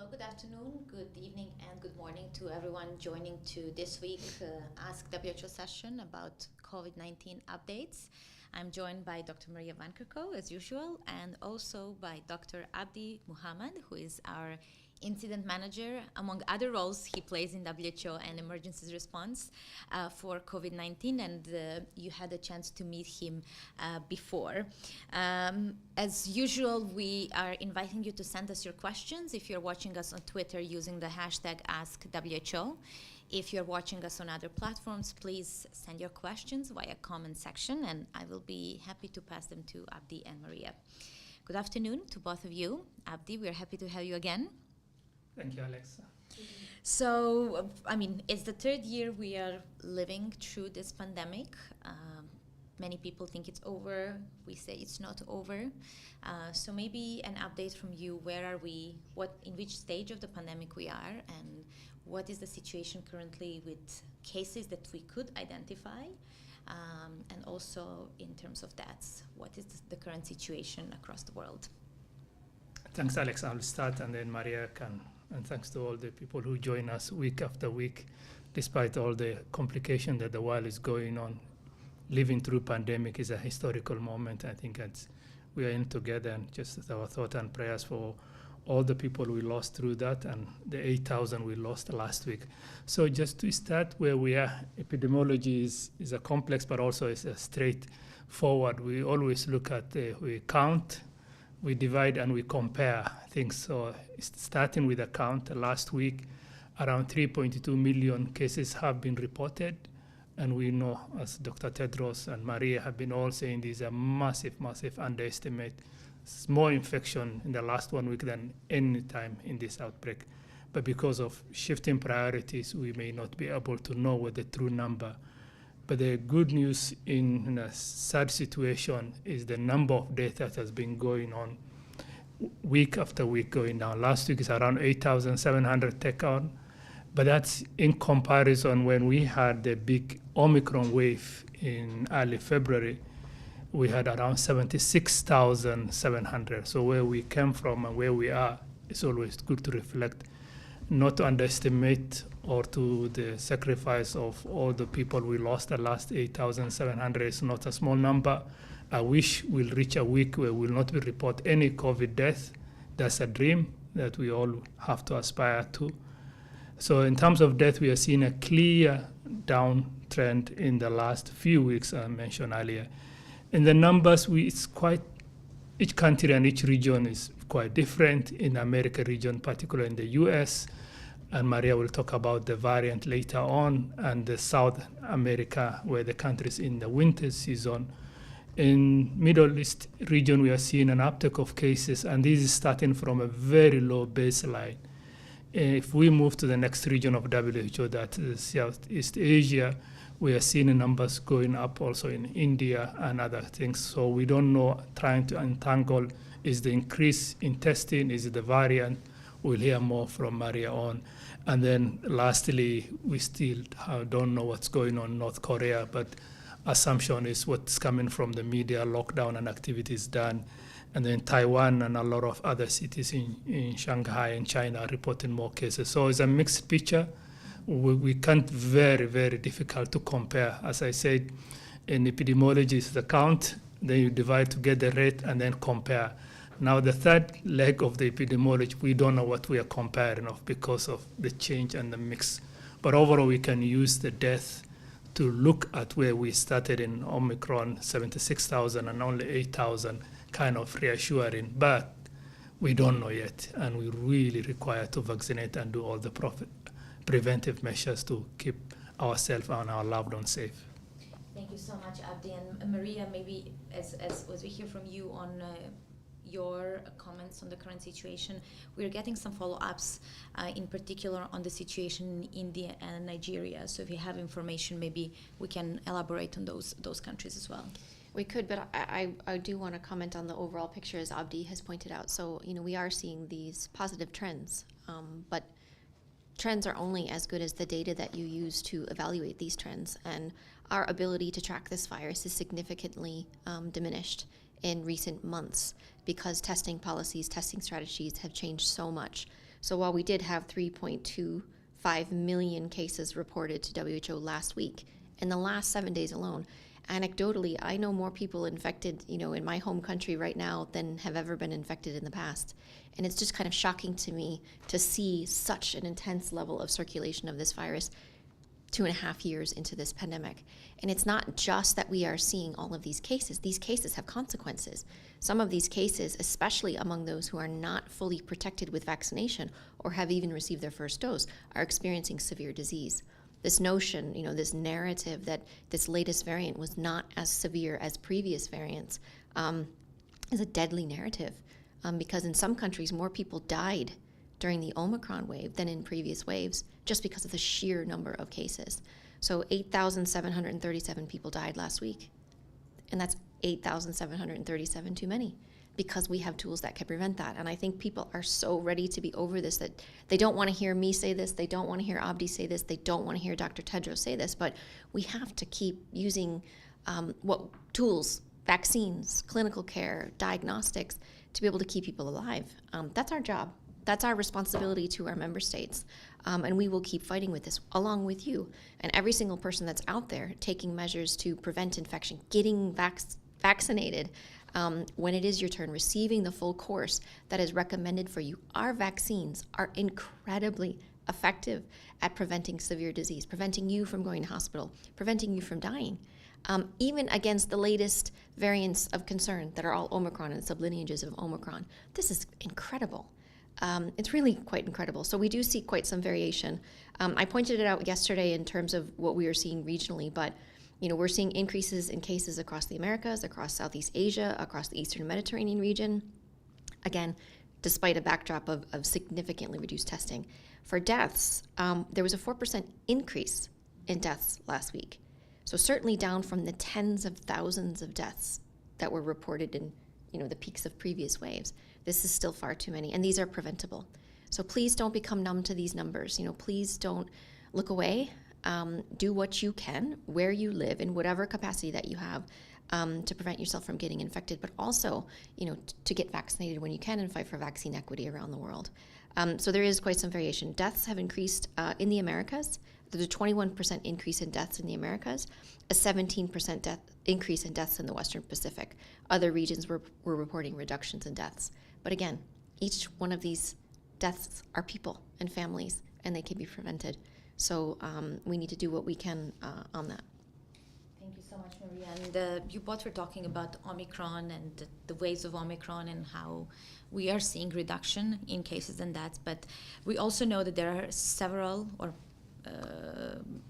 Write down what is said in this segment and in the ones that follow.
Well, good afternoon, good evening, and good morning to everyone joining to this week Ask WHO session about COVID-19 updates. I'm joined by Dr. Maria Van Kerkhove, as usual, and also by Dr. Abdi Mahamud, who is our incident manager. Among other roles he plays in WHO and emergencies response for COVID-19, and you had a chance to meet him before. As usual, we are inviting you to send us your questions if you're watching us on Twitter using the hashtag AskWHO. If you're watching us on other platforms, please send your questions via comment section, and I will be happy to pass them to Abdi and Maria. Good afternoon to both of you. Abdi, we're happy to have you again. Thank you, Alexa. So, it's the third year we are living through this pandemic. Many people think it's over. We say it's not over. So maybe an update from you. Where are we? In which stage of the pandemic we are? And what is the situation currently with cases that we could identify? And also in terms of deaths, what is the current situation across the world? Thanks, Alex. I'll start and then Maria can. And thanks to all the people who join us week after week, despite all the complication that the world is going on. Living through pandemic is a historical moment. I think we are in together, and just our thought and prayers for all the people we lost through that and the 8,000 we lost last week. So just to start where we are, epidemiology is a complex, but also is a straightforward. We always look at, we count, we divide, and we compare things. So starting with a count, last week, around 3.2 million cases have been reported. And we know, as Dr. Tedros and Maria have been all saying, these are massive, massive underestimate. It's more infection in the last 1 week than any time in this outbreak. But because of shifting priorities, we may not be able to know what the true number. But the good news in a sad situation is the number of deaths that has been going on week after week going down. Last week is around 8,700 take on. But that's in comparison when we had the big Omicron wave in early February, we had around 76,700. So where we came from and where we are, it's always good to reflect, not to underestimate or to the sacrifice of all the people we lost. The last 8,700 is not a small number. I wish we'll reach a week where we'll not report any COVID death. That's a dream that we all have to aspire to. So in terms of death, we are seeing a clear downtrend in the last few weeks, I mentioned earlier. In the numbers, each country and each region is quite different. In America region, particularly in the US, and Maria will talk about the variant later on, and the South America, where the countries in the winter season. In Middle East region, we are seeing an uptick of cases, and this is starting from a very low baseline. If we move to the next region of WHO, that is Southeast Asia, we are seeing the numbers going up also in India and other things. So we don't know, trying to untangle, is the increase in testing, is it the variant? We'll hear more from Maria on. And then lastly, we still don't know what's going on in North Korea, but assumption is what's coming from the media, lockdown and activities done. And then Taiwan and a lot of other cities in Shanghai and China are reporting more cases. So it's a mixed picture. We can't, very, very difficult to compare. As I said, in epidemiology, it's the count, then you divide to get the rate and then compare. Now the third leg of the epidemiology, we don't know what we are comparing of because of the change and the mix. But overall, we can use the death to look at where we started in Omicron, 76,000 and only 8,000, kind of reassuring, but we don't know yet, and we really require to vaccinate and do all the preventive measures to keep ourselves and our loved ones safe. Thank you so much, Abdi. And Maria, maybe as we hear from you on your comments on the current situation, we're getting some follow-ups, in particular on the situation in India and Nigeria. So if you have information, maybe we can elaborate on those countries as well. We could, but I do want to comment on the overall picture, as Abdi has pointed out. So, we are seeing these positive trends, but trends are only as good as the data that you use to evaluate these trends. And our ability to track this virus is significantly diminished in recent months because testing policies, testing strategies have changed so much. So while we did have 3.25 million cases reported to WHO last week, in the last 7 days alone, anecdotally, I know more people infected, in my home country right now than have ever been infected in the past. And it's just kind of shocking to me to see such an intense level of circulation of this virus 2.5 years into this pandemic. And it's not just that we are seeing all of these cases have consequences. Some of these cases, especially among those who are not fully protected with vaccination or have even received their first dose, are experiencing severe disease. This notion, this narrative that this latest variant was not as severe as previous variants is a deadly narrative, because in some countries more people died during the Omicron wave than in previous waves, just because of the sheer number of cases. So 8,737 people died last week, and that's 8,737 too many, because we have tools that can prevent that. And I think people are so ready to be over this that they don't want to hear me say this, they don't want to hear Abdi say this, they don't want to hear Dr. Tedros say this, but we have to keep using tools, vaccines, clinical care, diagnostics, to be able to keep people alive. That's our job. That's our responsibility to our member states. And we will keep fighting with this along with you and every single person that's out there taking measures to prevent infection, getting vaccinated when it is your turn, receiving the full course that is recommended for you. Our vaccines are incredibly effective at preventing severe disease, preventing you from going to hospital, preventing you from dying, even against the latest variants of concern that are all Omicron and sublineages of Omicron. This is incredible. It's really quite incredible. So we do see quite some variation. I pointed it out yesterday in terms of what we are seeing regionally, but we're seeing increases in cases across the Americas, across Southeast Asia, across the Eastern Mediterranean region. Again, despite a backdrop of significantly reduced testing. For deaths, there was a 4% increase in deaths last week. So certainly down from the tens of thousands of deaths that were reported in the peaks of previous waves. This is still far too many, and these are preventable. So please don't become numb to these numbers. Please don't look away. Do what you can where you live in whatever capacity that you have to prevent yourself from getting infected, but also, to get vaccinated when you can and fight for vaccine equity around the world. So there is quite some variation. Deaths have increased in the Americas. There's a 21% increase in deaths in the Americas, a 17% increase in deaths in the Western Pacific. Other regions were reporting reductions in deaths. But again, each one of these deaths are people and families, and they can be prevented. So we need to do what we can on that. Thank you so much, Maria. And you both were talking about Omicron and the waves of Omicron and how we are seeing reduction in cases and deaths. But we also know that there are several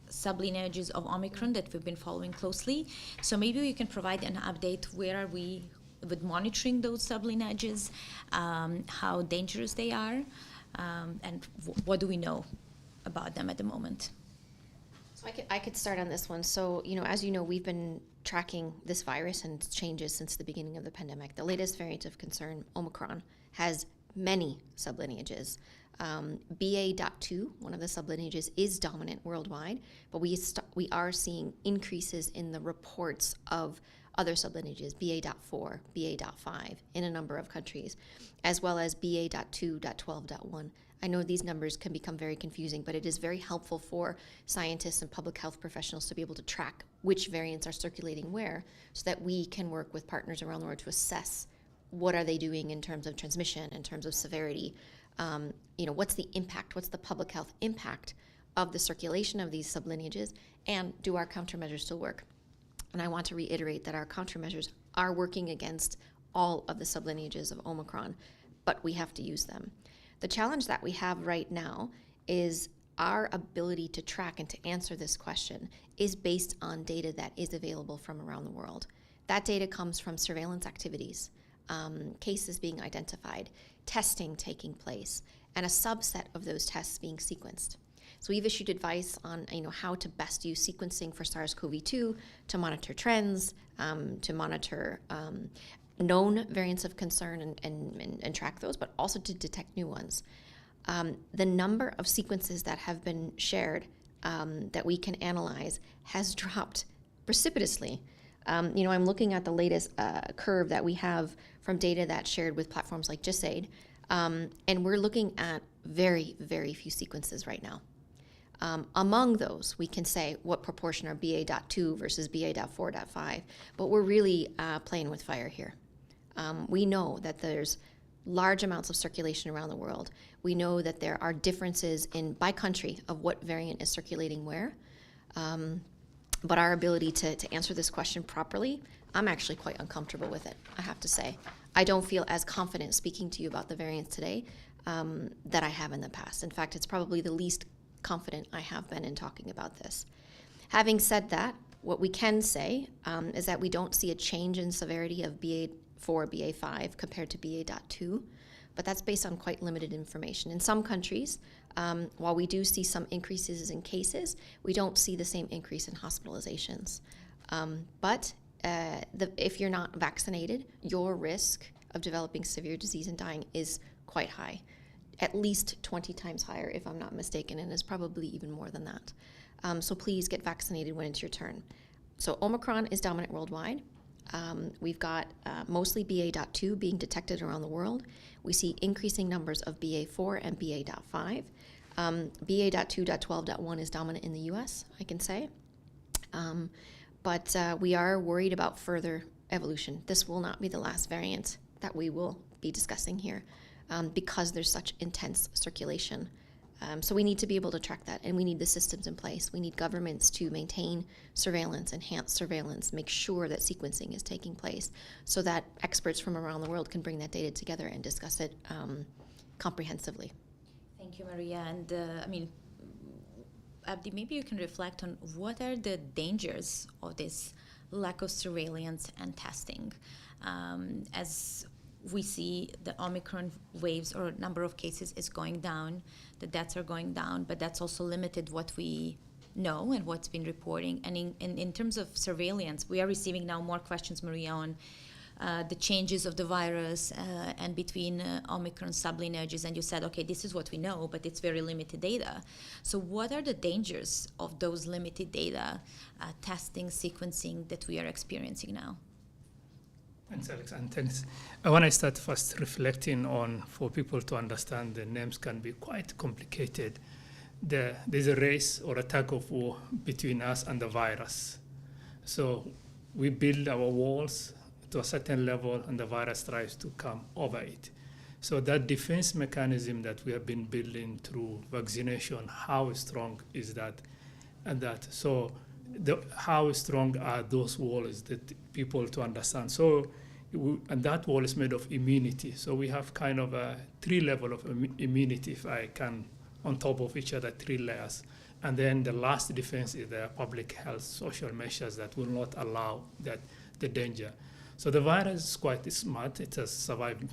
sublineages of Omicron that we've been following closely. So maybe you can provide an update. Where are we with monitoring those sublineages, how dangerous they are, and what do we know about them at the moment? So I could start on this one. So, as you know, we've been tracking this virus and its changes since the beginning of the pandemic. The latest variant of concern, Omicron, has many sublineages. BA.2, one of the sublineages, is dominant worldwide, but we are seeing increases in the reports of other sublineages, BA.4, BA.5, in a number of countries, as well as BA.2.12.1. I know these numbers can become very confusing, but it is very helpful for scientists and public health professionals to be able to track which variants are circulating where, so that we can work with partners around the world to assess what are they doing in terms of transmission, in terms of severity. What's the impact, what's the public health impact of the circulation of these sublineages, and do our countermeasures still work? And I want to reiterate that our countermeasures are working against all of the sublineages of Omicron, but we have to use them. The challenge that we have right now is our ability to track and to answer this question is based on data that is available from around the world. That data comes from surveillance activities, cases being identified, testing taking place, and a subset of those tests being sequenced. So we've issued advice on how to best use sequencing for SARS-CoV-2 to monitor trends, to monitor known variants of concern and track those, but also to detect new ones. The number of sequences that have been shared that we can analyze has dropped precipitously. I'm looking at the latest curve that we have from data that's shared with platforms like GISAID. And we're looking at very, very few sequences right now. Among those, we can say what proportion are BA.2 versus BA.4.5, but we're really playing with fire here. We know that there's large amounts of circulation around the world. We know that there are differences by country of what variant is circulating where. But our ability to answer this question properly, I'm actually quite uncomfortable with it, I have to say. I don't feel as confident speaking to you about the variants today that I have in the past. In fact, it's probably the least confident I have been in talking about this. Having said that, what we can say is that we don't see a change in severity of BA4, BA5 compared to BA.2, but that's based on quite limited information. In some countries, while we do see some increases in cases, we don't see the same increase in hospitalizations. But if you're not vaccinated, your risk of developing severe disease and dying is quite high, at least 20 times higher if I'm not mistaken, and is probably even more than that. So please get vaccinated when it's your turn. So Omicron is dominant worldwide. We've got mostly BA.2 being detected around the world. We see increasing numbers of BA4 and BA.5. BA.2.12.1 is dominant in the US, I can say. But we are worried about further evolution. This will not be the last variant that we will be discussing here because there's such intense circulation. So we need to be able to track that, and we need the systems in place. We need governments to maintain surveillance, enhance surveillance, make sure that sequencing is taking place so that experts from around the world can bring that data together and discuss it comprehensively. Thank you, Maria. And Abdi, maybe you can reflect on what are the dangers of this lack of surveillance and testing. As we see the Omicron waves or number of cases is going down, the deaths are going down, but that's also limited what we know and what's been reporting. And in terms of surveillance, we are receiving now more questions, Maria, on the changes of the virus and between Omicron sublineages. And you said, okay, this is what we know, but it's very limited data. So what are the dangers of those limited data, testing, sequencing that we are experiencing now? Thanks, Alex, and thanks. I want to start first reflecting on, for people to understand, the names can be quite complicated. There's a race or a tug of war between us and the virus. So we build our walls to a certain level, and the virus tries to come over it. So that defense mechanism that we have been building through vaccination, how strong is that? And that, so how strong are those walls that people to understand? So, and that wall is made of immunity. So we have kind of a 3 level of immunity, if I can, on top of each other, 3 layers. And then the last defense is the public health social measures that will not allow that the danger. So the virus is quite smart. It has survived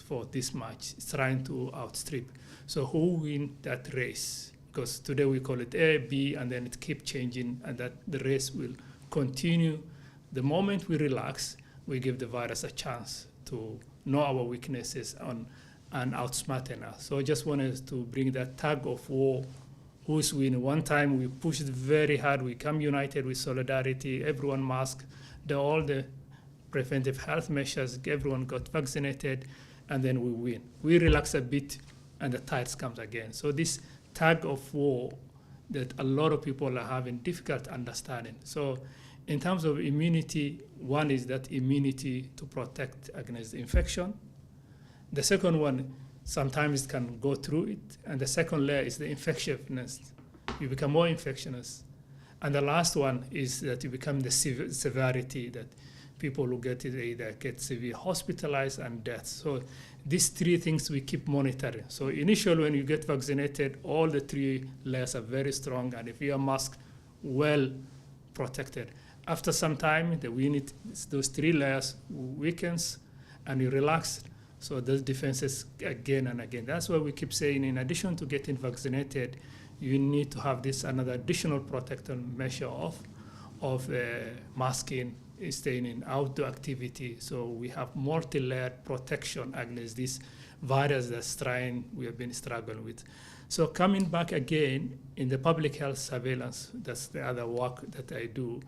for this much. It's trying to outstrip. So who win that race? Because today we call it A, B, and then it keeps changing, and that the race will continue. The moment we relax, we give the virus a chance to know our weaknesses and outsmarten us. So I just wanted to bring that tug of war, who's winning. One time we pushed very hard. We come united with solidarity, everyone masked, all the preventive health measures, everyone got vaccinated, and then we win. We relax a bit, and the tides comes again. So this tug of war that a lot of people are having difficult understanding. So in terms of immunity, one is that immunity to protect against infection. The second one, sometimes it can go through it. And the second layer is the infectiousness. You become more infectious. And the last one is that you become the severity, that people who get it either get severe hospitalized and death. So these 3 things we keep monitoring. So initially when you get vaccinated, all the 3 layers are very strong, and if you are masked, well protected. After some time, those 3 layers weakens and you relax. So those defenses again and again. That's why we keep saying, in addition to getting vaccinated, you need to have this another additional protective measure of masking, staying in outdoor activity. So we have multi-layered protection against this virus we have been struggling with. So coming back again, in the public health surveillance, that's the other work that I do.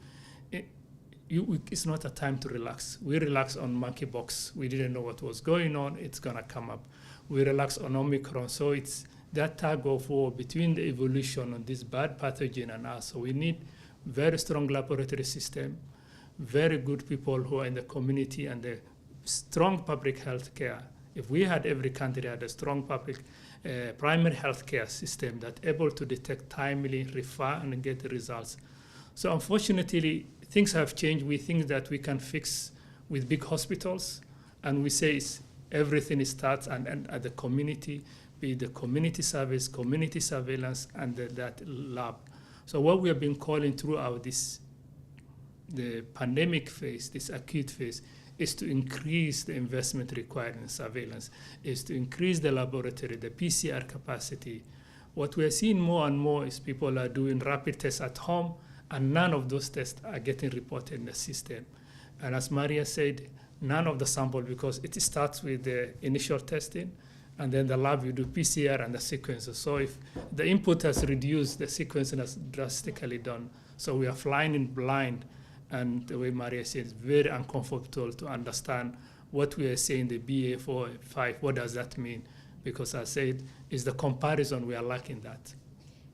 it's not a time to relax. We relax on monkeypox. We didn't know what was going on. It's going to come up. We relax on Omicron. So it's that tug of war between the evolution of this bad pathogen and us. So we need very strong laboratory system, very good people who are in the community, and the strong public health care. If we had, every country had a strong public primary health care system that able to detect timely, refer, and get the results. So unfortunately, things have changed. We think that we can fix with big hospitals, and we say everything starts and at the community, be the community service, community surveillance, and that lab. So what we have been calling throughout the pandemic phase, this acute phase, is to increase the investment required in surveillance, is to increase the laboratory, the PCR capacity. What we are seeing more and more is people are doing rapid tests at home, and none of those tests are getting reported in the system. And as Maria said, none of the sample, because it starts with the initial testing, and then the lab, you do PCR and the sequences. So if the input has reduced, the sequencing has drastically done. So we are flying in blind, and the way Maria said, it's very uncomfortable to understand what we are saying, the BA4, 5, what does that mean? Because I said, it's the comparison, we are lacking that.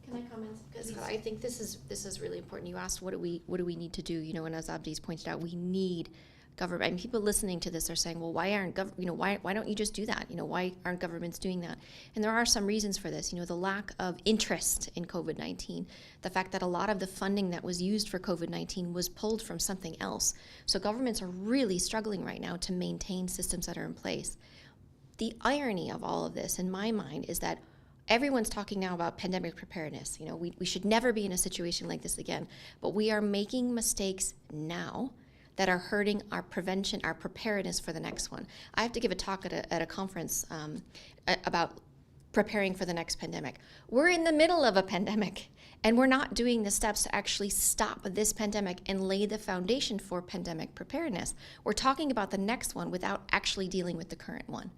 Can I comment? Because I think this is really important. You asked what do we need to do? And as Abdi's pointed out, we need government. And people listening to this are saying, well, why aren't why don't you just do that? Why aren't governments doing that? And there are some reasons for this. The lack of interest in COVID-19, the fact that a lot of the funding that was used for COVID-19 was pulled from something else. So governments are really struggling right now to maintain systems that are in place. The irony of all of this, in my mind, is that everyone's talking now about pandemic preparedness. We should never be in a situation like this again, but we are making mistakes now that are hurting our prevention, our preparedness for the next one. I have to give a talk at a conference about preparing for the next pandemic. We're in the middle of a pandemic, and we're not doing the steps to actually stop this pandemic and lay the foundation for pandemic preparedness. We're talking about the next one without actually dealing with the current one.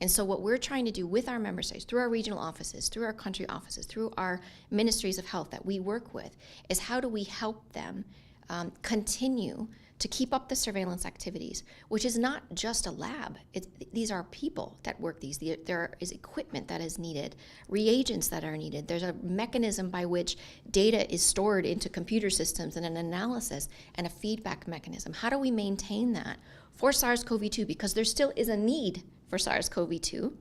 And so what we're trying to do with our member states, through our regional offices, through our country offices, through our ministries of health that we work with, is how do we help them continue to keep up the surveillance activities, which is not just a lab. These are people that work these. There is equipment that is needed, reagents that are needed. There's a mechanism by which data is stored into computer systems and an analysis and a feedback mechanism. How do we maintain that for SARS-CoV-2? Because there still is a need for SARS-CoV-2,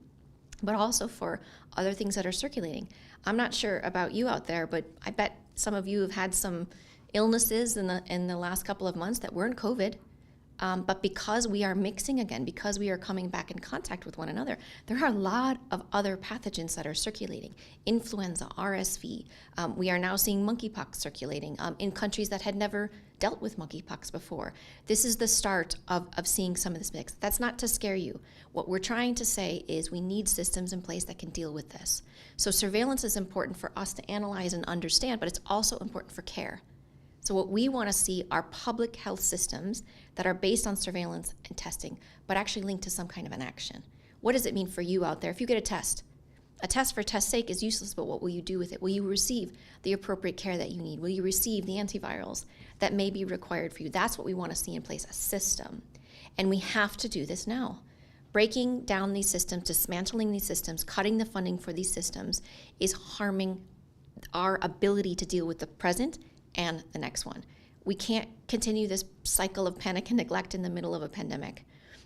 but also for other things that are circulating. I'm not sure about you out there, but I bet some of you have had some illnesses in the last couple of months that weren't COVID, but because we are mixing again, because we are coming back in contact with one another, there are a lot of other pathogens that are circulating. Influenza, RSV. We are now seeing monkeypox circulating in countries that had never dealt with monkeypox before. This is the start of seeing some of this mix. That's not to scare you. What we're trying to say is we need systems in place that can deal with this. So surveillance is important for us to analyze and understand, but it's also important for care. So what we want to see are public health systems that are based on surveillance and testing, but actually linked to some kind of an action. What does it mean for you out there? If you get a test for test's sake is useless, but what will you do with it? Will you receive the appropriate care that you need? Will you receive the antivirals that may be required for you? That's what we want to see in place, a system. And we have to do this now. Breaking down these systems, dismantling these systems, cutting the funding for these systems is harming our ability to deal with the present and the next one. We can't continue this cycle of panic and neglect in the middle of a pandemic.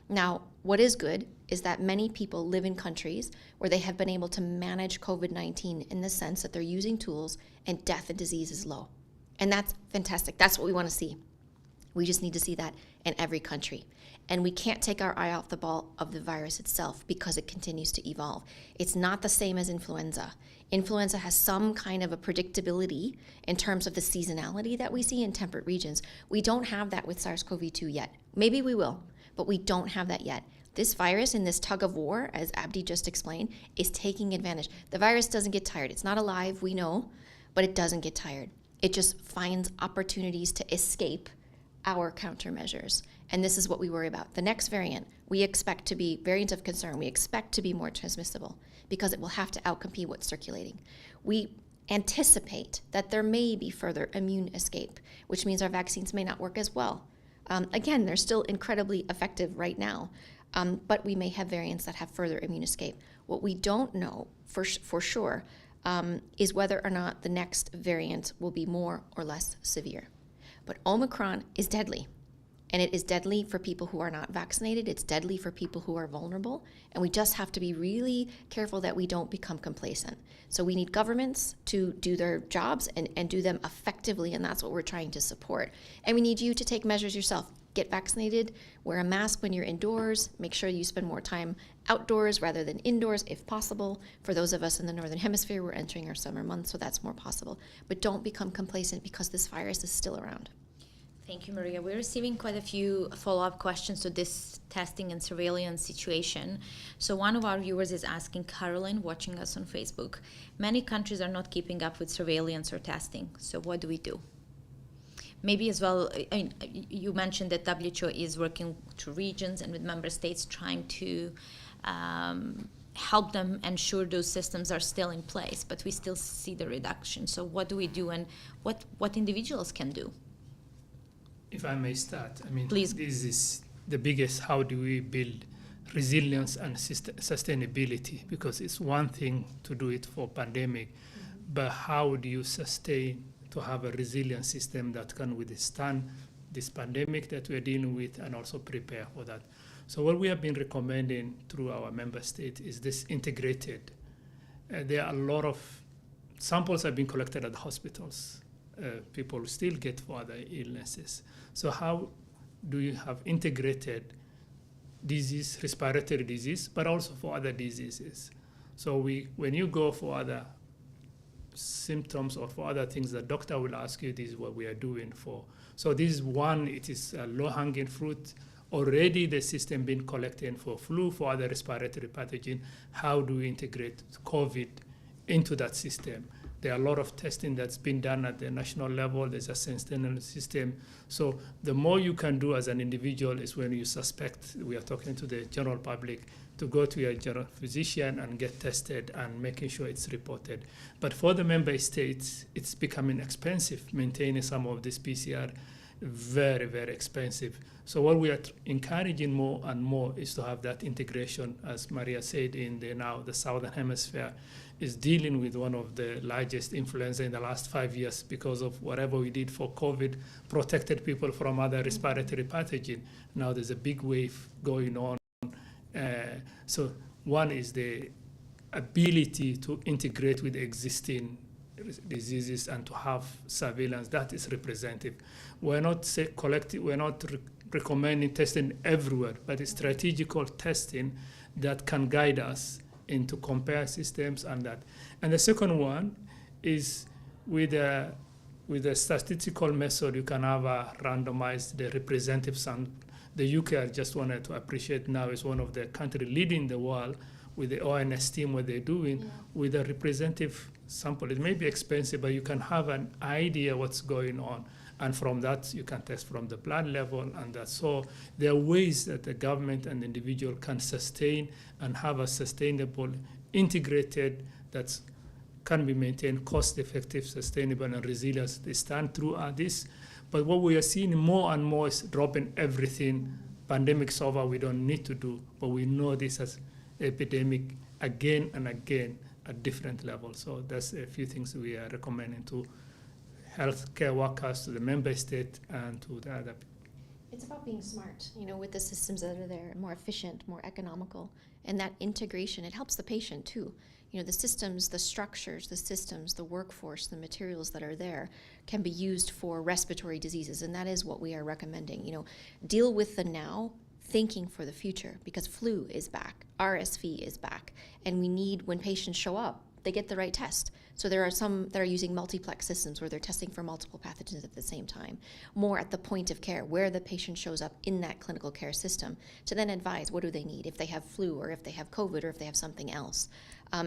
Now, what is good is that many people live in countries where they have been able to manage COVID-19 in the sense that they're using tools and death and disease is low. And that's fantastic. That's what we want to see. We just need to see that in every country. And we can't take our eye off the ball of the virus itself because it continues to evolve. It's not the same as influenza. Influenza has some kind of a predictability in terms of the seasonality that we see in temperate regions. We don't have that with SARS-CoV-2 yet. Maybe we will, but we don't have that yet. This virus in this tug of war, as Abdi just explained, is taking advantage. The virus doesn't get tired. It's not alive, we know, but it doesn't get tired. It just finds opportunities to escape our countermeasures. And this is what we worry about. The next variant, we expect to be variant of concern. We expect to be more transmissible because it will have to outcompete what's circulating. We anticipate that there may be further immune escape, which means our vaccines may not work as well. Again, they're still incredibly effective right now, but we may have variants that have further immune escape. What we don't know for sure is whether or not the next variant will be more or less severe. But Omicron is deadly. And it is deadly for people who are not vaccinated. It's deadly for people who are vulnerable. And we just have to be really careful that we don't become complacent. So we need governments to do their jobs and do them effectively. And that's what we're trying to support. And we need you to take measures yourself. Get vaccinated, wear a mask when you're indoors, make sure you spend more time outdoors rather than indoors if possible. For those of us in the Northern Hemisphere, we're entering our summer months, so that's more possible. But don't become complacent because this virus is still around. Thank you, Maria. We're receiving quite a few follow-up questions to this testing and surveillance situation. So one of our viewers is asking Caroline, watching us on Facebook, many countries are not keeping up with surveillance or testing. So what do we do? Maybe as well, I mean, you mentioned that WHO is working through regions and with member states trying to help them ensure those systems are still in place, but we still see the reduction. So what do we do, and what individuals can do? If I may start, I mean, Please. This is the biggest, how do we build resilience and sustainability? Because it's one thing to do it for pandemic, but how do you sustain to have a resilient system that can withstand this pandemic that we're dealing with and also prepare for that? So what we have been recommending through our member state is this integrated. There are a lot of samples have been collected at the hospitals. People still get for other illnesses. So how do you have integrated disease, respiratory disease, but also for other diseases? So when you go for other symptoms or for other things, the doctor will ask you, this is what we are doing for. So this is one, it is a low-hanging fruit. Already the system been collecting for flu, for other respiratory pathogen. How do we integrate COVID into that system? There are a lot of testing that's been done at the national level. There's a sentinel system. So the more you can do as an individual is when you suspect, we are talking to the general public, to go to your general physician and get tested and making sure it's reported. But for the member states, it's becoming expensive, maintaining some of this PCR, very, very expensive. So what we are encouraging more and more is to have that integration, as Maria said, in the Southern Hemisphere is dealing with one of the largest influenza in the last 5 years because of whatever we did for COVID, protected people from other respiratory pathogen. Now there's a big wave going on. So one is the ability to integrate with existing diseases and to have surveillance that is representative. We're not recommending testing everywhere, but it's strategical testing that can guide us into compare systems and that. And the second one is with a statistical method, you can have a randomized the representative sample. The UK, I just wanted to appreciate now, is one of the countries leading the world with the ONS team, what they're doing with a representative sample. It may be expensive, but you can have an idea what's going on. And from that, you can test from the blood level and that. So there are ways that the government and the individual can sustain and have a sustainable, integrated, that can be maintained, cost-effective, sustainable, and resilient. They stand through this. But what we are seeing more and more is dropping everything. Pandemic's over, we don't need to do, but we know this as epidemic again and again at different levels. So that's a few things we are recommending to healthcare workers, to the member state, and to the other people. It's about being smart, with the systems that are there, more efficient, more economical, and that integration, it helps the patient too. The systems, the structures, the systems, the workforce, the materials that are there can be used for respiratory diseases, and that is what we are recommending. Deal with the now, thinking for the future, because flu is back, RSV is back, and we need, when patients show up, they get the right test. So there are some that are using multiplex systems where they're testing for multiple pathogens at the same time. More at the point of care, where the patient shows up in that clinical care system, to then advise what do they need, if they have flu or if they have COVID or if they have something else.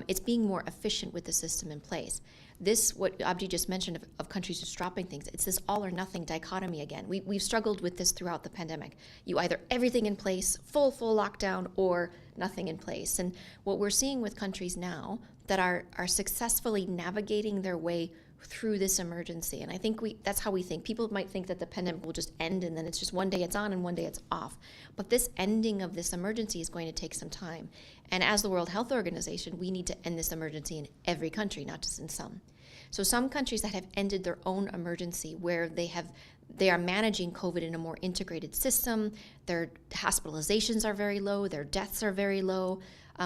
It's being more efficient with the system in place. This, what Abdi just mentioned of countries just dropping things, it's this all or nothing dichotomy again. We've struggled with this throughout the pandemic. You either everything in place, full lockdown, or nothing in place. And what we're seeing with countries now that are successfully navigating their way through this emergency. And I think that's how we think. People might think that the pandemic will just end and then it's just one day it's on and one day it's off. But this ending of this emergency is going to take some time. And as the World Health Organization, we need to end this emergency in every country, not just in some. So some countries that have ended their own emergency, where they are managing COVID in a more integrated system, their hospitalizations are very low, their deaths are very low.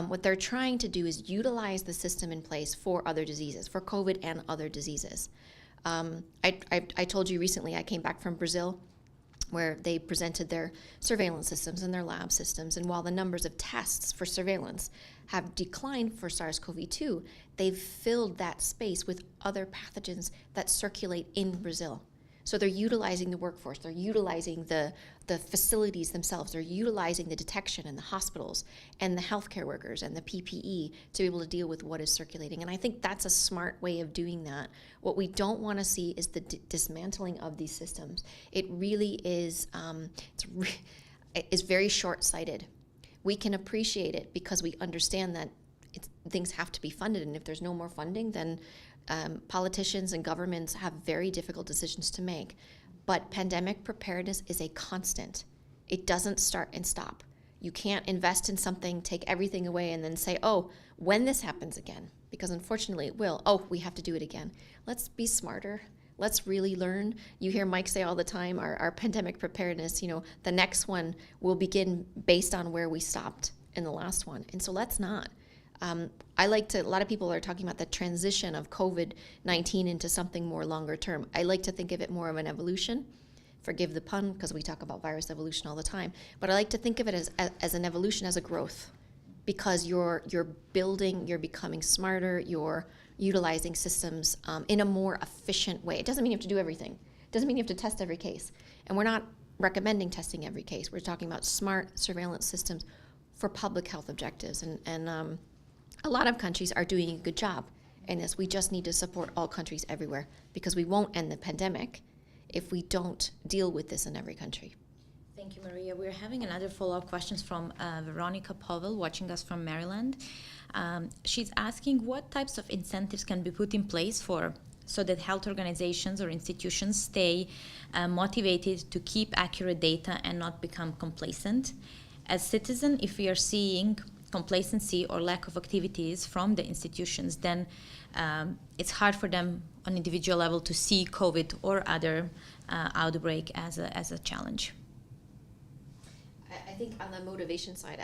What they're trying to do is utilize the system in place for other diseases, for COVID and other diseases. I told you recently I came back from Brazil, where they presented their surveillance systems and their lab systems. And while the numbers of tests for surveillance have declined for SARS-CoV-2, they've filled that space with other pathogens that circulate in Brazil. So they're utilizing the workforce, they're utilizing the facilities themselves, they're utilizing the detection in the hospitals and the healthcare workers and the PPE to be able to deal with what is circulating. And I think that's a smart way of doing that. What we don't want to see is the dismantling of these systems. It really is, it's very short-sighted. We can appreciate it because we understand that things have to be funded, and if there's no more funding, then politicians and governments have very difficult decisions to make. But pandemic preparedness is a constant. It doesn't start and stop. You can't invest in something, take everything away, and then say, oh, when this happens again, because unfortunately it will, oh, we have to do it again. Let's be smarter. Let's really learn. You hear Mike say all the time, our pandemic preparedness, the next one will begin based on where we stopped in the last one. And so let's not. A lot of people are talking about the transition of COVID-19 into something more longer term. I like to think of it more of an evolution. Forgive the pun, because we talk about virus evolution all the time. But I like to think of it as an evolution, as a growth, because you're building, you're becoming smarter, you're utilizing systems in a more efficient way. It doesn't mean you have to do everything. It doesn't mean you have to test every case. And we're not recommending testing every case. We're talking about smart surveillance systems for public health objectives. And a lot of countries are doing a good job in this. We just need to support all countries everywhere, because we won't end the pandemic if we don't deal with this in every country. Thank you, Maria. We're having another follow-up questions from Veronica Powell, watching us from Maryland. She's asking what types of incentives can be put in place so that health organizations or institutions stay motivated to keep accurate data and not become complacent. As citizens, if we are seeing complacency or lack of activities from the institutions, then it's hard for them on individual level to see COVID or other outbreak as a challenge. I think on the motivation side,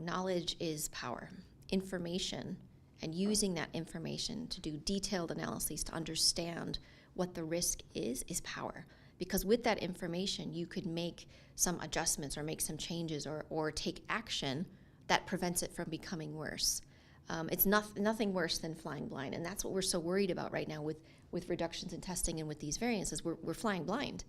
knowledge is power. Information, and using that information to do detailed analyses to understand what the risk is power. Because with that information, you could make some adjustments or make some changes or take action that prevents it from becoming worse. It's nothing worse than flying blind, and that's what we're so worried about right now with reductions in testing and with these variants, is we're flying blind.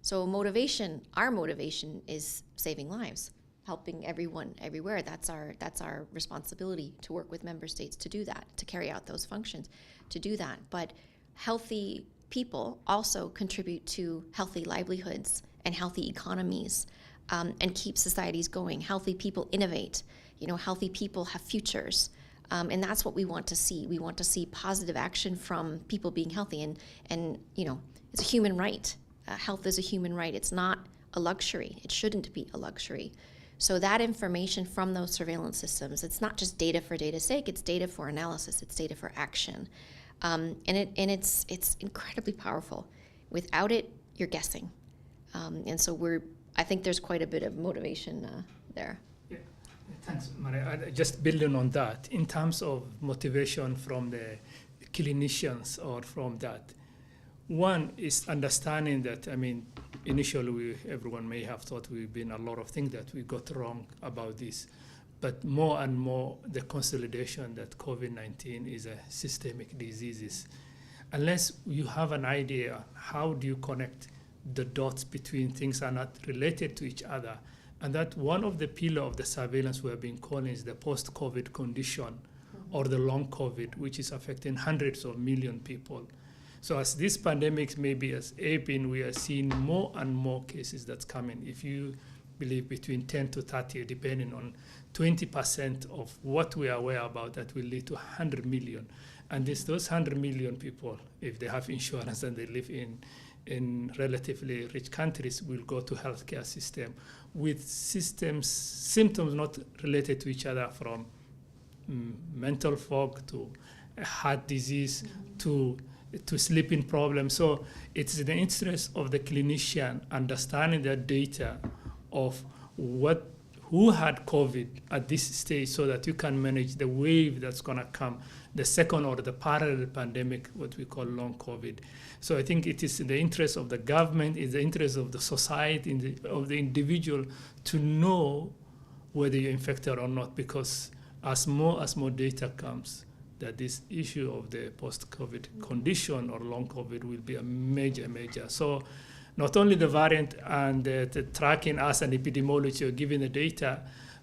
So our motivation is saving lives, helping everyone everywhere. That's our responsibility, to work with member states to do that, to carry out those functions, to do that. But healthy people also contribute to healthy livelihoods and healthy economies, and keep societies going. Healthy people innovate. Healthy people have futures. And that's what we want to see. We want to see positive action from people being healthy. And it's a human right. Health is a human right. It's not a luxury. It shouldn't be a luxury. So that information from those surveillance systems, it's not just data for data's sake. It's data for analysis. It's data for action. And it's incredibly powerful. Without it, you're guessing. And so I think there's quite a bit of motivation there. Yeah. Thanks, Maria. Just building on that, in terms of motivation from the clinicians or from that, one is understanding that, initially everyone may have thought we've been a lot of things that we got wrong about this. But more and more, the consolidation that COVID-19 is a systemic disease. Unless you have an idea, how do you connect the dots between things are not related to each other? And that one of the pillars of the surveillance we have been calling is the post-COVID condition, or the long COVID, which is affecting hundreds of million people. So as this pandemic maybe has aping, we are seeing more and more cases that's coming. If you believe between 10 to 30, depending on 20% of what we are aware about, that will lead to 100 million. And those 100 million people, if they have insurance and they live in relatively rich countries, will go to healthcare system with symptoms not related to each other, from mental fog to heart disease to sleeping problems. So it's in the interest of the clinician understanding the data of who had COVID at this stage, so that you can manage the wave that's going to come, the second or the parallel pandemic, what we call long COVID. So I think it is in the interest of the government, it's the interest of the society, of the individual, to know whether you're infected or not, because as more data comes, that this issue of the post-COVID condition or long COVID will be a major. So not only the variant and the tracking us and epidemiology or giving the data,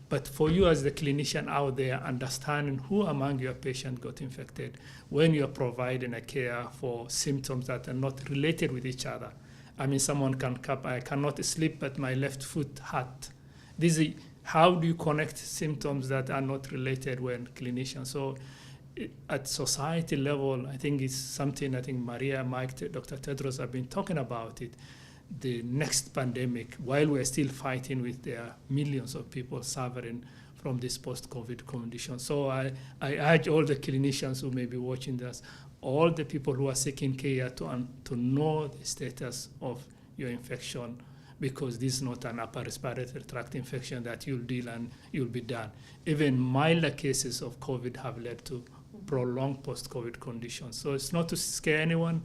but for you as the clinician out there, understanding who among your patients got infected when you're providing a care for symptoms that are not related with each other. I mean, someone can come, I cannot sleep, but my left foot hurt. How do you connect symptoms that are not related when clinicians? So at society level, I think it's something, Maria, Mike, Dr. Tedros have been talking about it. The next pandemic, while we're still fighting with there millions of people suffering from this post-COVID condition. So I urge all the clinicians who may be watching this, all the people who are seeking care to know the status of your infection, because this is not an upper respiratory tract infection that you'll deal and you'll be done. Even milder cases of COVID have led to prolonged post-COVID conditions. So it's not to scare anyone,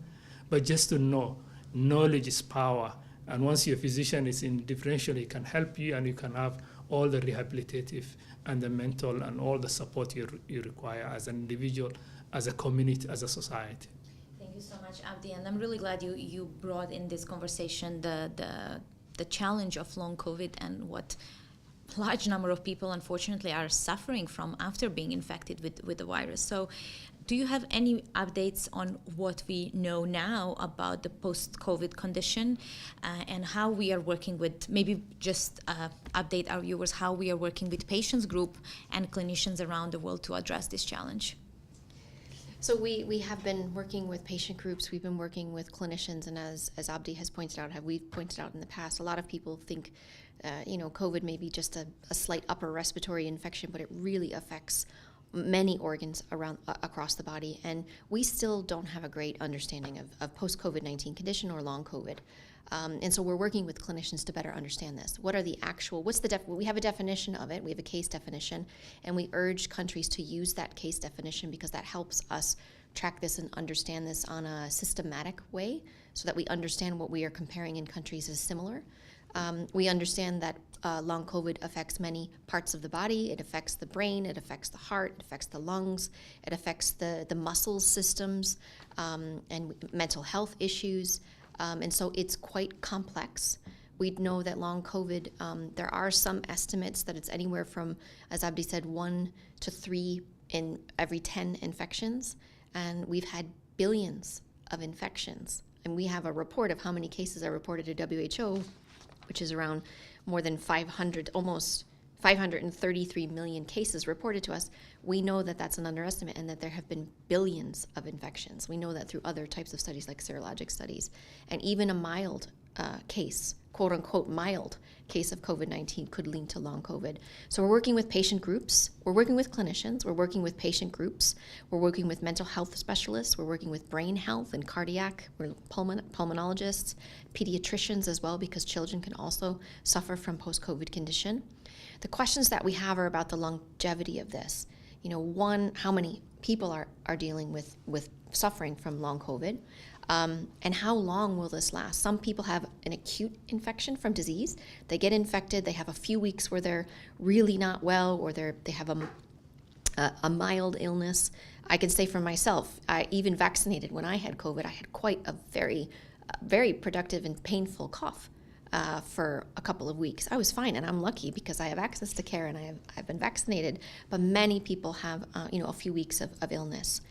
but just to know. Knowledge is power. And once your physician is in differential, he can help you, and you can have all the rehabilitative and the mental and all the support you require as an individual, as a community, as a society. Thank you so much, Abdi. And I'm really glad you brought in this conversation the challenge of long COVID and what large number of people, unfortunately, are suffering from after being infected with the virus. So do you have any updates on what we know now about the post-COVID condition and how we are working with, maybe just update our viewers, how we are working with patients group and clinicians around the world to address this challenge? So we have been working with patient groups, we've been working with clinicians, and as Abdi has pointed out, we've pointed out in the past, a lot of people think COVID may be just a slight upper respiratory infection, but it really affects many organs across the body, and we still don't have a great understanding of post-COVID-19 condition or long COVID. And so we're working with clinicians to better understand this. What are the actual, we have a definition of it, we have a case definition, and we urge countries to use that case definition because that helps us track this and understand this on a systematic way so that we understand what we are comparing in countries is similar. We understand that long COVID affects many parts of the body. It affects the brain, it affects the heart, it affects the lungs, it affects the muscle systems and mental health issues. And so it's quite complex. We know that long COVID, there are some estimates that it's anywhere from, as Abdi said, 1 to 3 in every 10 infections. And we've had billions of infections. And we have a report of how many cases are reported to WHO, which is around more than 500, almost 533 million cases reported to us. We know that that's an underestimate and that there have been billions of infections. We know that through other types of studies like serologic studies. And even a mild case, quote unquote mild case of COVID-19 could lead to long COVID. So we're working with patient groups, we're working with clinicians, we're working with patient groups, we're working with mental health specialists, we're working with brain health and cardiac, we're pulmonologists, pediatricians as well, because children can also suffer from post-COVID condition. The questions that we have are about the longevity of this. One, how many people are dealing with suffering from long COVID? And how long will this last? Some people have an acute infection from disease. They get infected, they have a few weeks where they're really not well, or they have a mild illness. I can say for myself, I even vaccinated when I had COVID, I had quite a very productive and painful cough for a couple of weeks. I was fine, and I'm lucky because I have access to care and I've been vaccinated, but many people have a few weeks of illness.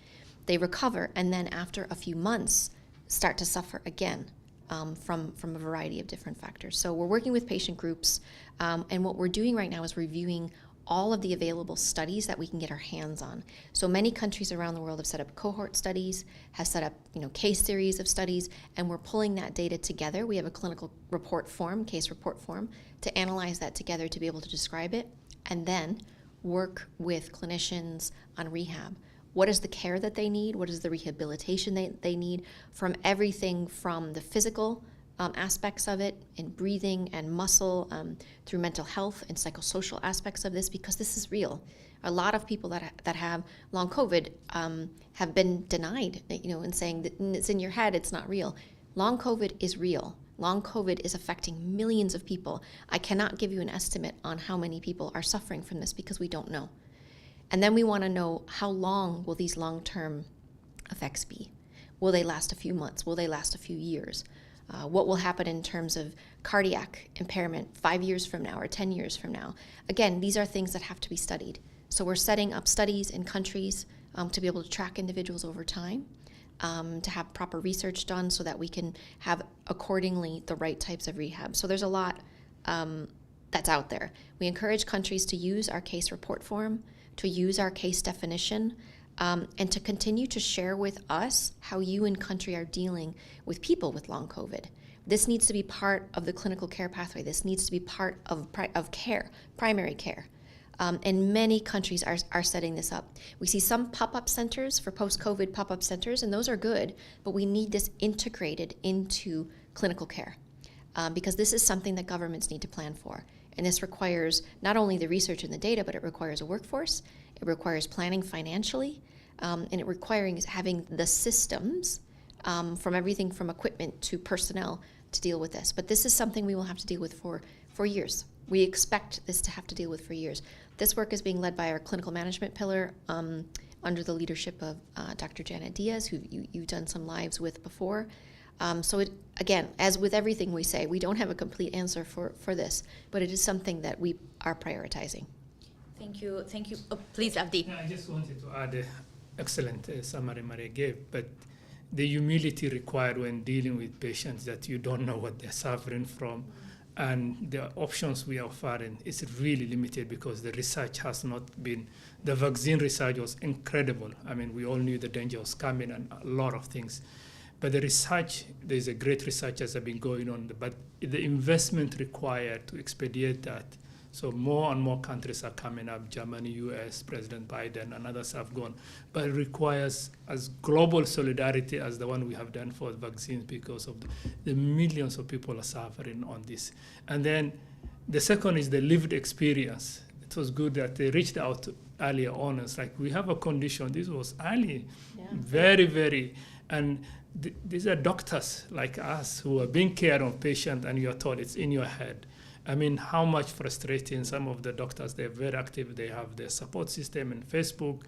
They recover, and then after a few months, start to suffer again from a variety of different factors. So we're working with patient groups, and what we're doing right now is reviewing all of the available studies that we can get our hands on. So many countries around the world have set up cohort studies, have set up case series of studies, and we're pulling that data together. We have a clinical report form, case report form, to analyze that together to be able to describe it, and then work with clinicians on rehab. What is the care that they need? What is the rehabilitation they need? From everything from the physical aspects of it, in breathing and muscle, through mental health and psychosocial aspects of this, because this is real. A lot of people that have long COVID have been denied, and saying that it's in your head, it's not real. Long COVID is real. Long COVID is affecting millions of people. I cannot give you an estimate on how many people are suffering from this because we don't know. And then we want to know, how long will these long-term effects be? Will they last a few months? Will they last a few years? What will happen in terms of cardiac impairment 5 years from now or 10 years from now? Again, these are things that have to be studied. So we're setting up studies in countries to be able to track individuals over time, to have proper research done so that we can have accordingly the right types of rehab. So there's a lot that's out there. We encourage countries to use our case report form, to use our case definition, and to continue to share with us how you in country are dealing with people with long COVID. This needs to be part of the clinical care pathway. This needs to be part of care, primary care. And many countries are setting this up. We see some pop-up centers for post-COVID pop-up centers, and those are good, but we need this integrated into clinical care, because this is something that governments need to plan for. And this requires not only the research and the data, but it requires a workforce, it requires planning financially, and it requires having the systems, from everything from equipment to personnel, to deal with this. But this is something we will have to deal with for years. We expect this to have to deal with for years. This work is being led by our clinical management pillar, under the leadership of Dr. Janet Diaz, who you've done some lives with before. So it, again, as with everything we say, we don't have a complete answer for this, but it is something that we are prioritizing. Thank you. Oh, please, Abdi. Yeah, I just wanted to add an excellent summary Maria gave, but the humility required when dealing with patients that you don't know what they're suffering from, and the options we are offering is really limited because the research has not been, the vaccine research was incredible. I mean, we all knew the danger was coming and a lot of things. But the research, there's a great research that has been going on, but the investment required to expedite that. So more and more countries are coming up, Germany, US, President Biden, and others have gone. But it requires as global solidarity as the one we have done for vaccines because of the millions of people are suffering on this. And then the second is the lived experience. It was good that they reached out earlier on. It's like, we have a condition. This was early, very, and these are doctors like us who are being cared of patients, and you're told it's in your head. I mean, how much frustrating. Some of the doctors, they're very active. They have their support system and Facebook.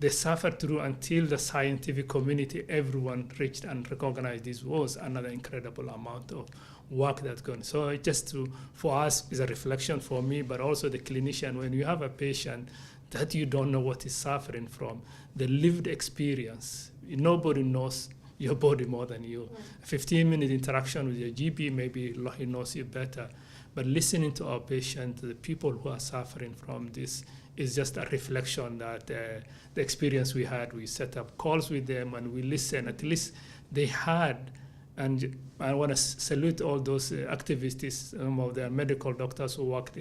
They suffer through until the scientific community, everyone reached and recognized this was another incredible amount of work that's going. So it just for us is a reflection for me, but also the clinician. When you have a patient that you don't know what he's suffering from, the lived experience, nobody knows your body more than you. A 15-minute interaction with your GP, maybe he knows you better. But listening to our patient, the people who are suffering from this, is just a reflection that the experience we had, we set up calls with them and we listen. At least they had, and I want to salute all those activists, some of the medical doctors who worked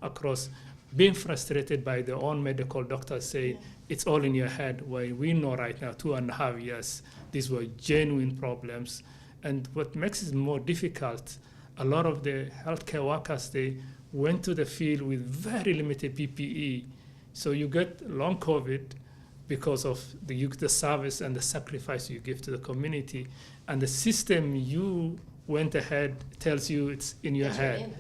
across, being frustrated by their own medical doctors saying, it's all in your head, while we know right now, 2.5 years, these were genuine problems. And what makes it more difficult, a lot of the healthcare workers, they went to the field with very limited PPE. So you get long COVID because of the service and the sacrifice you give to the community. And the system you went ahead tells you it's in your head.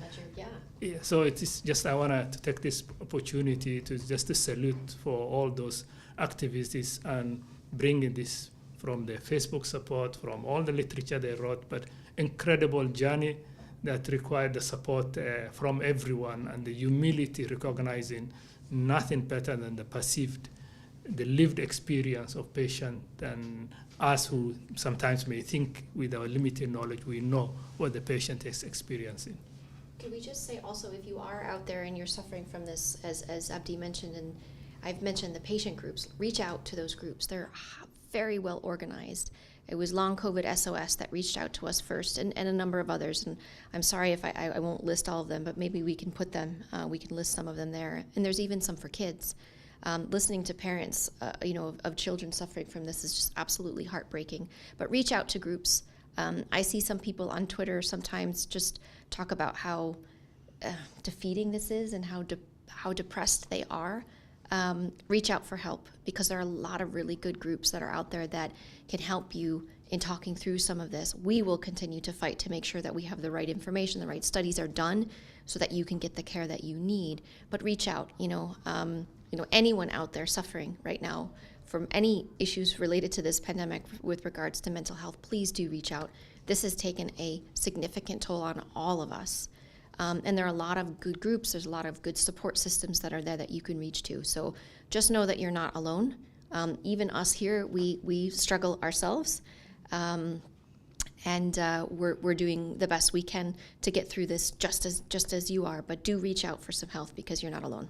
Yeah, so it is just, I want to take this opportunity to salute for all those activists and bringing this from the Facebook support, from all the literature they wrote, but incredible journey that required the support from everyone, and the humility, recognizing nothing better than the lived experience of patient and us who sometimes may think with our limited knowledge we know what the patient is experiencing. Could we just say also, if you are out there and you're suffering from this, as Abdi mentioned, and I've mentioned the patient groups, reach out to those groups. They're very well organized. It was Long COVID SOS that reached out to us first, and a number of others. And I'm sorry if I won't list all of them, but maybe we can put them, we can list some of them there. And there's even some for kids. Listening to parents, of children suffering from this is just absolutely heartbreaking. But reach out to groups. I see some people on Twitter sometimes just talk about how defeating this is and how depressed they are. Reach out for help, because there are a lot of really good groups that are out there that can help you in talking through some of this. We will continue to fight to make sure that we have the right information, the right studies are done, so that you can get the care that you need. But reach out. Anyone out there suffering right now from any issues related to this pandemic with regards to mental health, please do reach out. This has taken a significant toll on all of us. And there are a lot of good groups. There's a lot of good support systems that are there that you can reach to. So just know that you're not alone. Even us here, we struggle ourselves. And we're doing the best we can to get through this just as you are. But do reach out for some help, because you're not alone.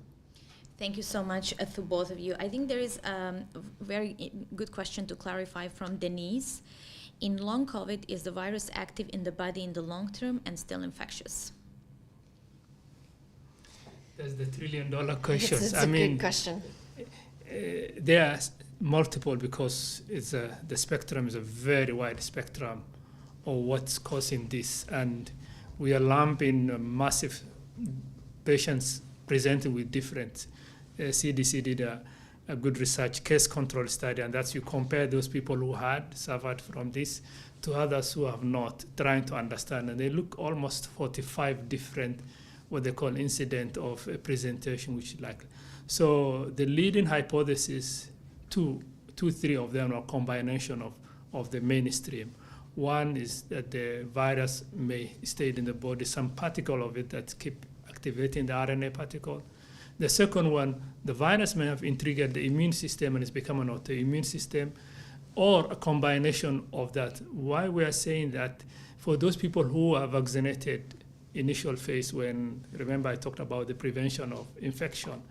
Thank you so much to both of you. I think there is a very good question to clarify from Denise. In long COVID, is the virus active in the body in the long term and still infectious? That's the $1 trillion question. It's a good question. There are multiple, because the spectrum is a very wide spectrum of what's causing this, and we are lumping massive patients presenting with different. CDC did a good research case control study, and that's you compare those people who had suffered from this to others who have not, trying to understand, and they look almost 45 different what they call incident of a presentation, which is like. So the leading hypothesis, three of them are combination of the mainstream. One is that the virus may stay in the body, some particle of it that keep activating the RNA particle. The second one, the virus may have triggered the immune system and it's become an autoimmune system, or a combination of that. Why we are saying that, for those people who are vaccinated initial phase, when, remember I talked about the prevention of infection,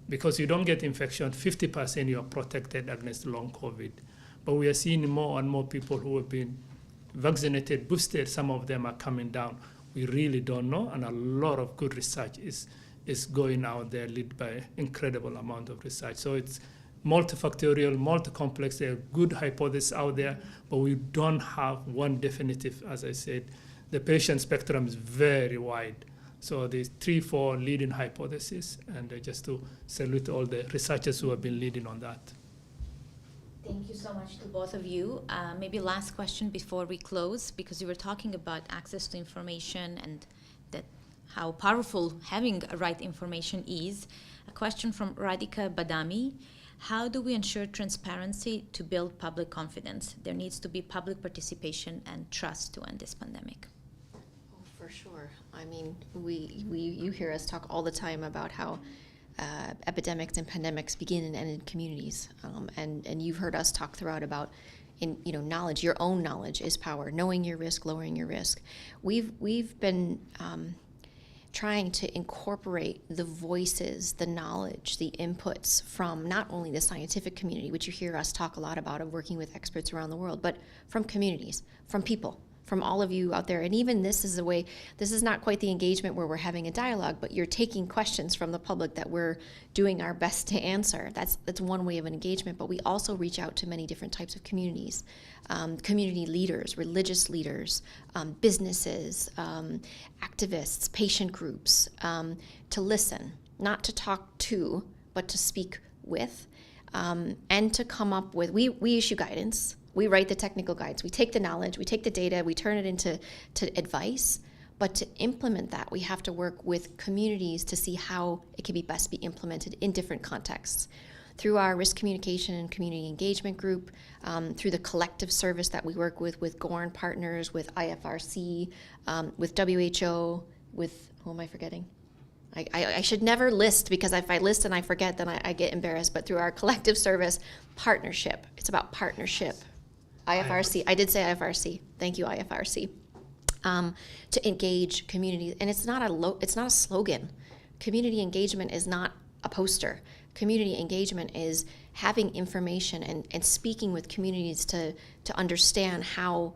because you don't get infection, 50% you are protected against long COVID. But we are seeing more and more people who have been vaccinated, boosted, some of them are coming down. We really don't know, and a lot of good research is going out there, led by incredible amount of research. So it's multifactorial, multi-complex. There are good hypotheses out there, but we don't have one definitive, as I said. The patient spectrum is very wide. So there's 3-4 leading hypotheses, and just to salute all the researchers who have been leading on that. Thank you so much to both of you. Maybe last question before we close, because you were talking about access to information and that how powerful having right information is. A question from Radhika Badami. How do we ensure transparency to build public confidence? There needs to be public participation and trust to end this pandemic. Oh, for sure. I mean, you hear us talk all the time about how epidemics and pandemics begin and end in communities. And you've heard us talk throughout about knowledge. Your own knowledge is power. Knowing your risk, lowering your risk. We've been trying to incorporate the voices, the knowledge, the inputs from not only the scientific community, which you hear us talk a lot about of working with experts around the world, but from communities, from people, from all of you out there. And even this is a way, this is not quite the engagement where we're having a dialogue, but you're taking questions from the public that we're doing our best to answer. That's one way of an engagement, but we also reach out to many different types of communities, community leaders, religious leaders, businesses, activists, patient groups, to listen, not to talk to, but to speak with, and to come up with, we issue guidance. We write the technical guides. We take the knowledge, we take the data, we turn it into advice. But to implement that, we have to work with communities to see how it can be best be implemented in different contexts. Through our risk communication and community engagement group, through the collective service that we work with GORN partners, with IFRC, with WHO, with, who am I forgetting? I should never list, because if I list and I forget, then I get embarrassed. But through our collective service partnership, it's about partnership. IFRC, I did say IFRC. Thank you, IFRC. to engage communities. And it's not a slogan. Community engagement is not a poster. Community engagement is having information and speaking with communities to understand how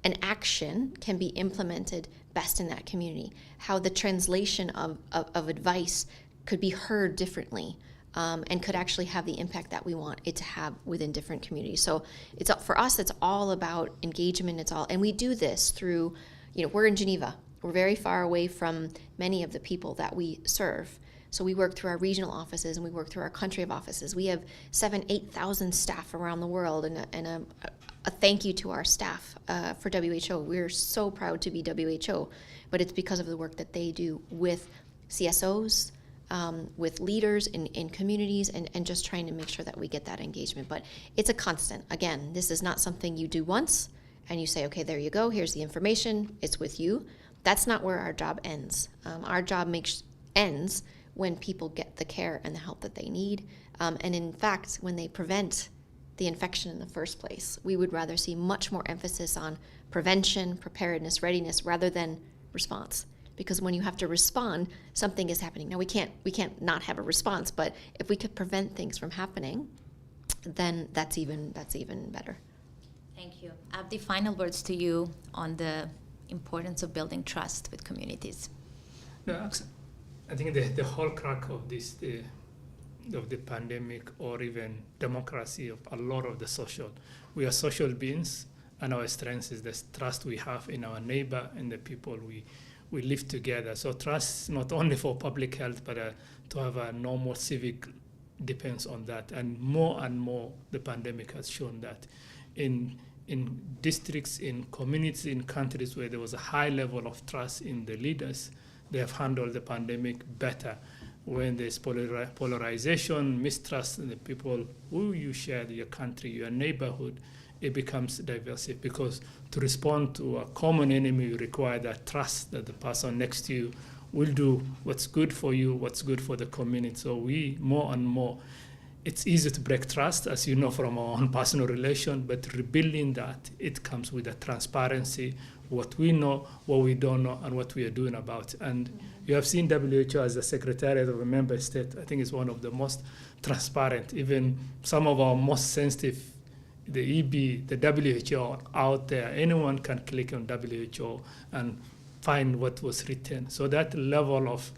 an action can be implemented best in that community, how the translation of advice could be heard differently, and could actually have the impact that we want it to have within different communities. So for us, it's all about engagement. And we do this through, we're in Geneva. We're very far away from many of the people that we serve. So we work through our regional offices and we work through our country of offices. We have 8,000 staff around the world, and a thank you to our staff for WHO. We're so proud to be WHO, but it's because of the work that they do with CSOs, with leaders in communities, and just trying to make sure that we get that engagement. But it's a constant. Again, this is not something you do once and you say, okay, there you go, here's the information, it's with you. That's not where our job ends. Our job ends when people get the care and the help that they need. And in fact, when they prevent the infection in the first place, we would rather see much more emphasis on prevention, preparedness, readiness, rather than response. Because when you have to respond, something is happening. Now we can't not have a response, but if we could prevent things from happening, then that's even better. Thank you. Abdi, final words to you on the importance of building trust with communities. No, I think the whole crack of this of the pandemic, or even democracy, of a lot of the social. We are social beings, and our strength is the trust we have in our neighbor and the people we live together. So trust, not only for public health, but to have a normal civic, depends on that. And more the pandemic has shown that in districts, in communities, in countries where there was a high level of trust in the leaders, they have handled the pandemic better. When there's polarization, mistrust in the people who you share, your country, your neighborhood, it becomes divisive, because to respond to a common enemy, you require that trust that the person next to you will do what's good for you, what's good for the community. So we, more and more, it's easy to break trust, as you know from our own personal relation, but rebuilding that, it comes with a transparency, what we know, what we don't know, and what we are doing about. And you have seen WHO as the secretariat of a member state. I think it's one of the most transparent. Even some of our most sensitive, the EB, the WHO are out there. Anyone can click on WHO and find what was written. So that level of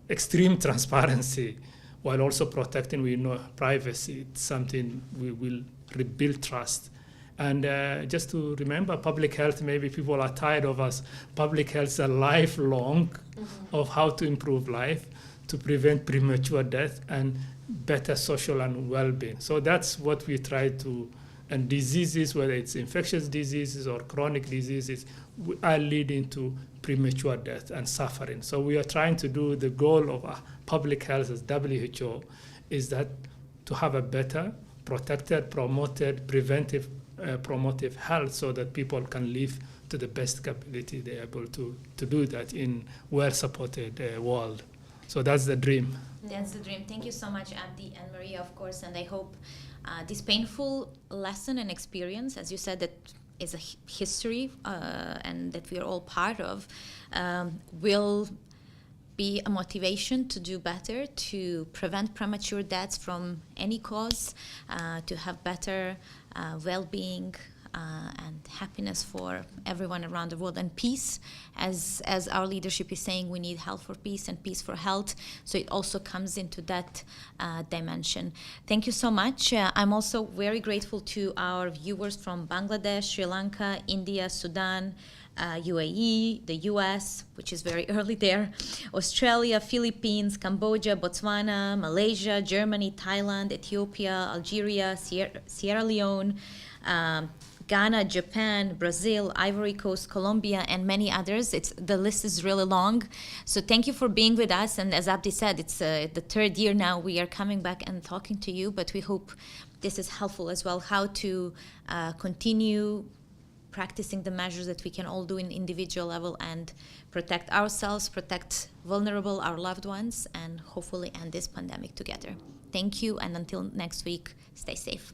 extreme transparency, while also protecting, we know, privacy, it's something we will rebuild trust. And just to remember, public health, maybe people are tired of us. Public health is a lifelong of how to improve life, to prevent premature death, and better social and well-being. So that's what we try to, and diseases, whether it's infectious diseases or chronic diseases, are leading to premature death and suffering. So we are trying to do, the goal of public health as WHO is that to have a better, protected, promoted, preventive, promotive health, so that people can live to the best capability they're able to do that in well-supported world. So that's the dream. That's the dream. Thank you so much, Abdi and Maria, of course, and I hope this painful lesson and experience, as you said, that is a history and that we are all part of, will be a motivation to do better, to prevent premature deaths from any cause, to have better well-being and happiness for everyone around the world, and peace. As our leadership is saying, we need health for peace and peace for health. So it also comes into that dimension. Thank you so much. I'm also very grateful to our viewers from Bangladesh, Sri Lanka, India, Sudan, UAE, the US, which is very early there, Australia, Philippines, Cambodia, Botswana, Malaysia, Germany, Thailand, Ethiopia, Algeria, Sierra Leone, Ghana, Japan, Brazil, Ivory Coast, Colombia, and many others. The list is really long. So thank you for being with us. And as Abdi said, it's the third year now we are coming back and talking to you, but we hope this is helpful as well, how to continue practicing the measures that we can all do in individual level and protect ourselves, protect vulnerable, our loved ones, and hopefully end this pandemic together. Thank you, and until next week, stay safe.